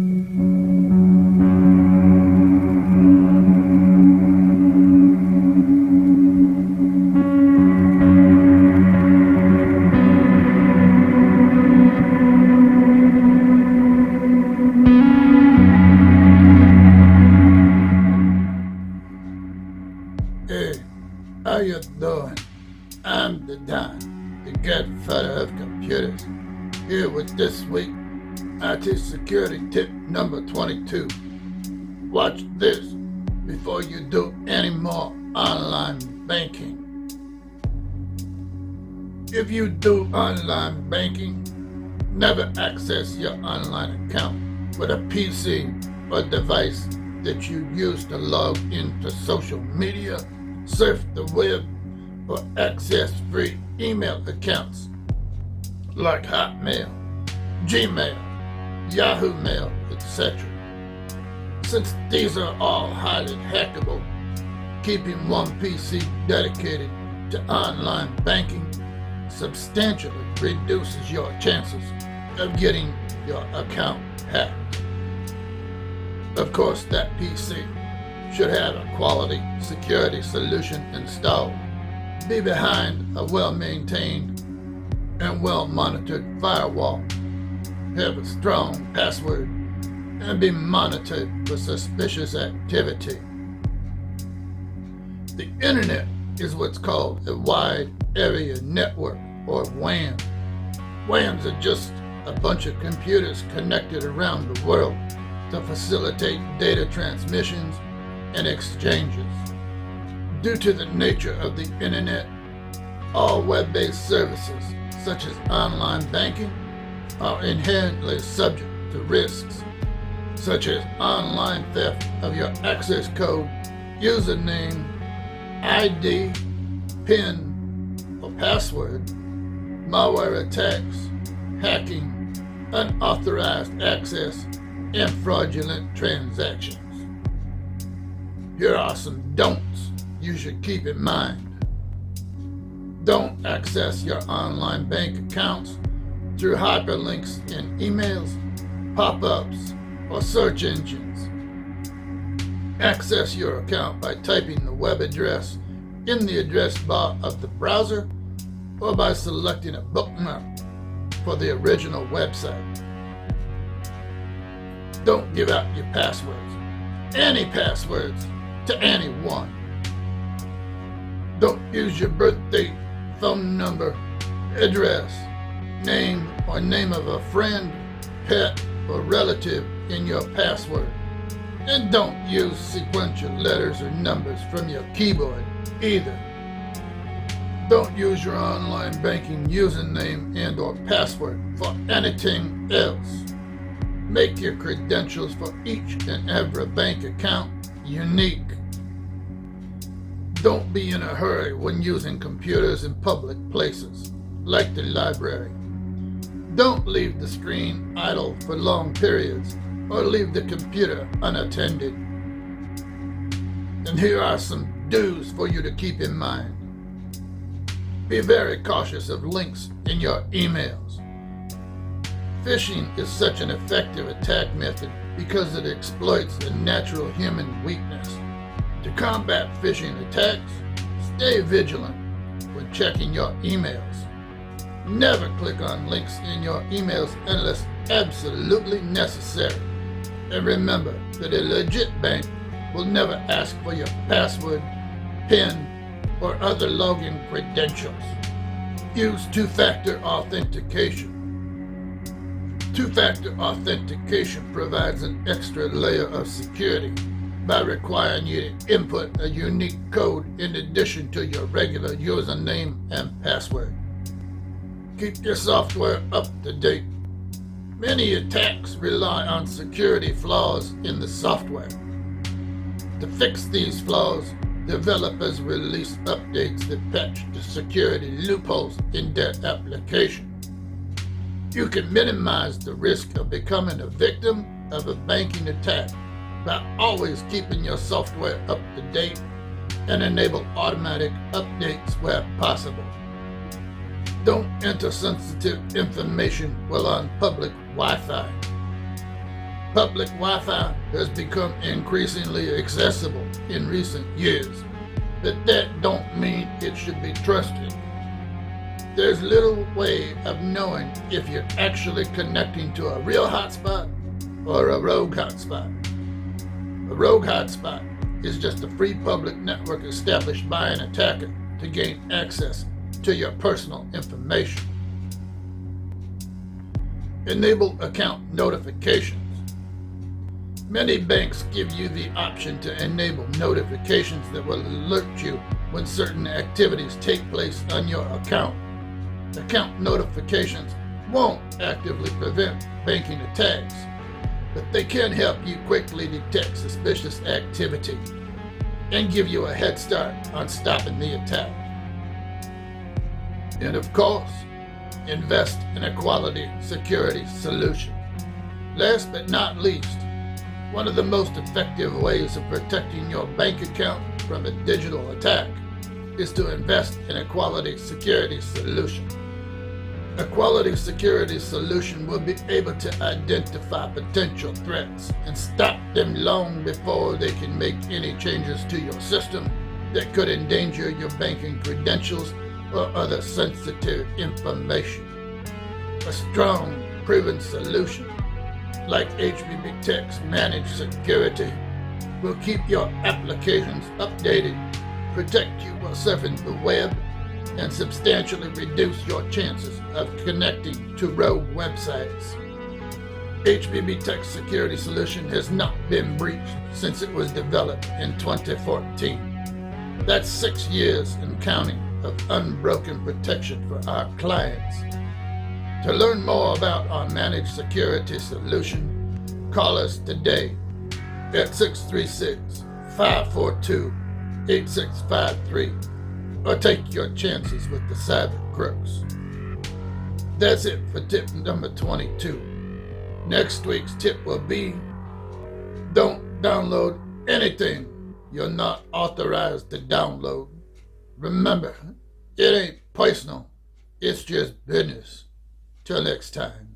Hey, how you doing? I'm the Don, the godfather of computers, here with this week IT security tip number 22. Watch this before you do any more online banking. If you do online banking, never access your online account with a PC or device that you use to log into social media, surf the web, or access free email accounts like Hotmail, Gmail, Yahoo Mail, etc. Since these are all highly hackable, keeping one PC dedicated to online banking substantially reduces your chances of getting your account hacked. Of course, that PC should have a quality security solution installed, be behind a well-maintained and well-monitored firewall, have a strong password, and be monitored for suspicious activity. The internet is what's called a wide area network, or WAN. WANs are just a bunch of computers connected around the world to facilitate data transmissions and exchanges. Due to the nature of the internet, all web-based services, such as online banking, are inherently subject to risks, such as online theft of your access code, username, ID, PIN, or password, malware attacks, hacking, unauthorized access, and fraudulent transactions. Here are some don'ts you should keep in mind. Don't access your online bank accounts through hyperlinks in emails, pop-ups, or search engines. Access your account by typing the web address in the address bar of the browser or by selecting a bookmark for the original website. Don't give out your passwords, any passwords, to anyone. Don't use your birth date, phone number, address, name, or name of a friend, pet, or relative in your password. And don't use sequential letters or numbers from your keyboard either. Don't use your online banking username and or password for anything else. Make your credentials for each and every bank account unique. Don't be in a hurry when using computers in public places, like the library. Don't leave the screen idle for long periods or leave the computer unattended. And here are some do's for you to keep in mind. Be very cautious of links in your emails. Phishing is such an effective attack method because it exploits a natural human weakness. To combat phishing attacks, stay vigilant when checking your emails. Never click on links in your emails unless absolutely necessary. And remember that a legit bank will never ask for your password, PIN, or other login credentials. Use Two-Factor Authentication. Two-Factor Authentication provides an extra layer of security by requiring you to input a unique code in addition to your regular username and password. Keep your software up to date. Many attacks rely on security flaws in the software. To fix these flaws, developers release updates that patch the security loopholes in their application. You can minimize the risk of becoming a victim of a banking attack by always keeping your software up to date and enable automatic updates where possible. Don't enter sensitive information while on public Wi-Fi. Public Wi-Fi has become increasingly accessible in recent years, but that don't mean it should be trusted. There's little way of knowing if you're actually connecting to a real hotspot or a rogue hotspot. A rogue hotspot is just a free public network established by an attacker to gain access to your personal information. Enable account notifications. Many banks give you the option to enable notifications that will alert you when certain activities take place on your account. Account notifications won't actively prevent banking attacks, but they can help you quickly detect suspicious activity and give you a head start on stopping the attack. And of course, invest in a quality security solution. Last but not least, one of the most effective ways of protecting your bank account from a digital attack is to invest in a quality security solution. A quality security solution will be able to identify potential threats and stop them long before they can make any changes to your system that could endanger your banking credentials or other sensitive information. A strong, proven solution like HBBTech's managed security will keep your applications updated, protect you while surfing the web, and substantially reduce your chances of connecting to rogue websites. HBBTech's security solution has not been breached since it was developed in 2014. That's 6 years and counting of unbroken protection for our clients. To learn more about our managed security solution, call us today at 636-542-8653 or take your chances with the cyber crooks. That's it for tip number 22. Next week's tip will be, don't download anything you're not authorized to download. Remember, it ain't personal, it's just business. Till next time.